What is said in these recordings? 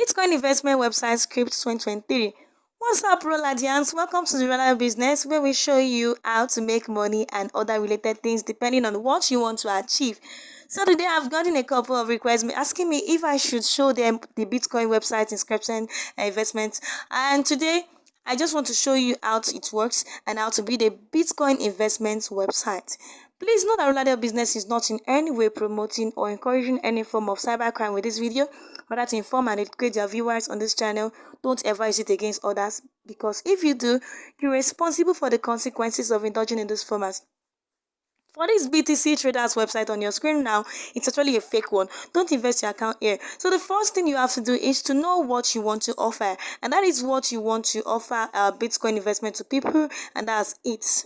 Bitcoin investment website script 2023. What's up, Roladians? Welcome to the Roller Business, where we show you how to make money and other related things depending on what you want to achieve. So today I've gotten a couple of requests asking me if I should show them the Bitcoin website inscription investment. And today I just want to show you how it works and how to build a Bitcoin investment website. Please note that Roladian Business is not in any way promoting or encouraging any form of cybercrime with this video, rather to inform and educate their viewers on this channel. Don't ever use it against others, because if you do, you're responsible for the consequences of indulging in this format. For this BTC Traders website on your screen now, it's actually a fake one. Don't invest your account here. So the first thing you have to do is to know what you want to offer, and that is what you want to offer Bitcoin investment to people, and that's it.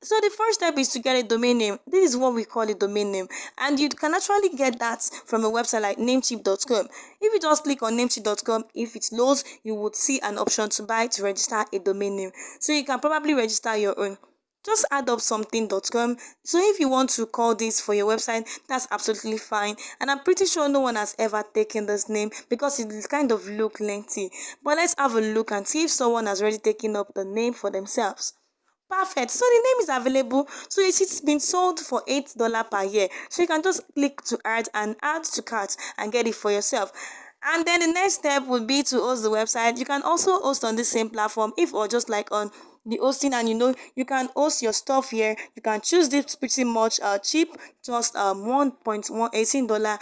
So the first step is to get a domain name. This is what we call a domain name, and you can actually get that from a website like namecheap.com. If you just click on namecheap.com, if it loads, you would see an option to buy to register a domain name. So you can probably register your own. Just add up something.com. So if you want to call this for your website, that's absolutely fine. And I'm pretty sure no one has ever taken this name because it kind of look lengthy. But let's have a look and see if someone has already taken up the name for themselves. Perfect. So the name is available. So it's been sold for $8 per year. So you can just click to add to cart and get it for yourself. And then the next step would be to host the website. You can also host on the same platform, if or just like on the hosting, and you can host your stuff here. You can choose this pretty much cheap, just $1.18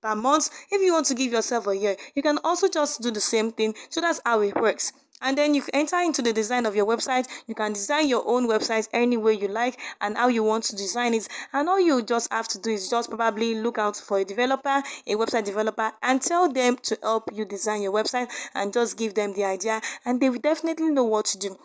per month. If you want to give yourself a year, you can also just do the same thing. So that's how it works. And then you enter into the design of your website. You can design your own website any way you like and how you want to design it. And all you just have to do is just probably look out for a developer, a website developer, and tell them to help you design your website, and just give them the idea, and they will definitely know what to do.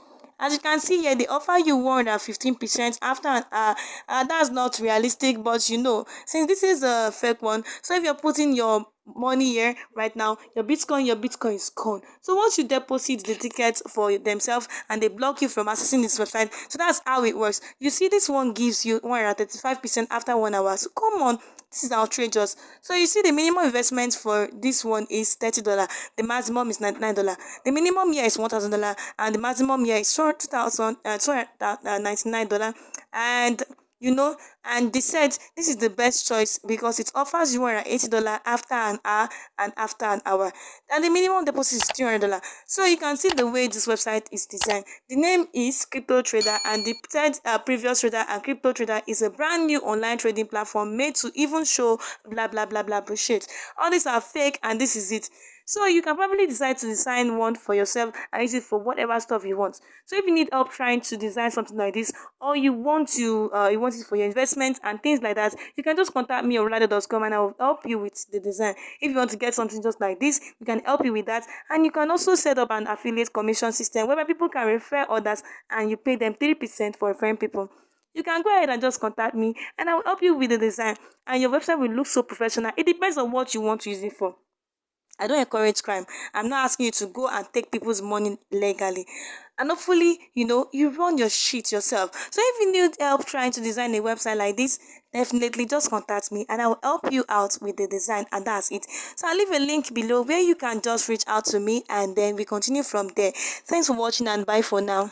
As you can see here, they offer you 115% after an hour. That's not realistic, but since this is a fake one, so if you're putting your money here right now, your Bitcoin is gone. So once you deposit the tickets for themselves, and they block you from accessing this website, so that's how it works. You see, this one gives you 135% after 1 hour. So come on, this is outrageous. So you see, the minimum investment for this one is $30. The maximum is $99. The minimum here is $1,000, and the maximum here is $299. And they said this is the best choice because it offers you $180 after an hour and after an hour. And the minimum deposit is $300. So you can see the way this website is designed. The name is Crypto Trader, and the previous trader and Crypto Trader is a brand new online trading platform made to even show blah blah blah blah bullshit. All these are fake, and this is it. So you can probably decide to design one for yourself and use it for whatever stuff you want. So if you need help trying to design something like this, or you want it for your investment and things like that, you can just contact me on roladian.com, and I will help you with the design. If you want to get something just like this, we can help you with that. And you can also set up an affiliate commission system whereby people can refer others, and you pay them 3% for referring people. You can go ahead and just contact me, and I will help you with the design, and your website will look so professional. It depends on what you want to use it for. I don't encourage crime. I'm not asking you to go and take people's money legally. And hopefully, you run your shit yourself. So if you need help trying to design a website like this, definitely just contact me, and I will help you out with the design, and that's it. So I'll leave a link below where you can just reach out to me, and then we continue from there. Thanks for watching, and bye for now.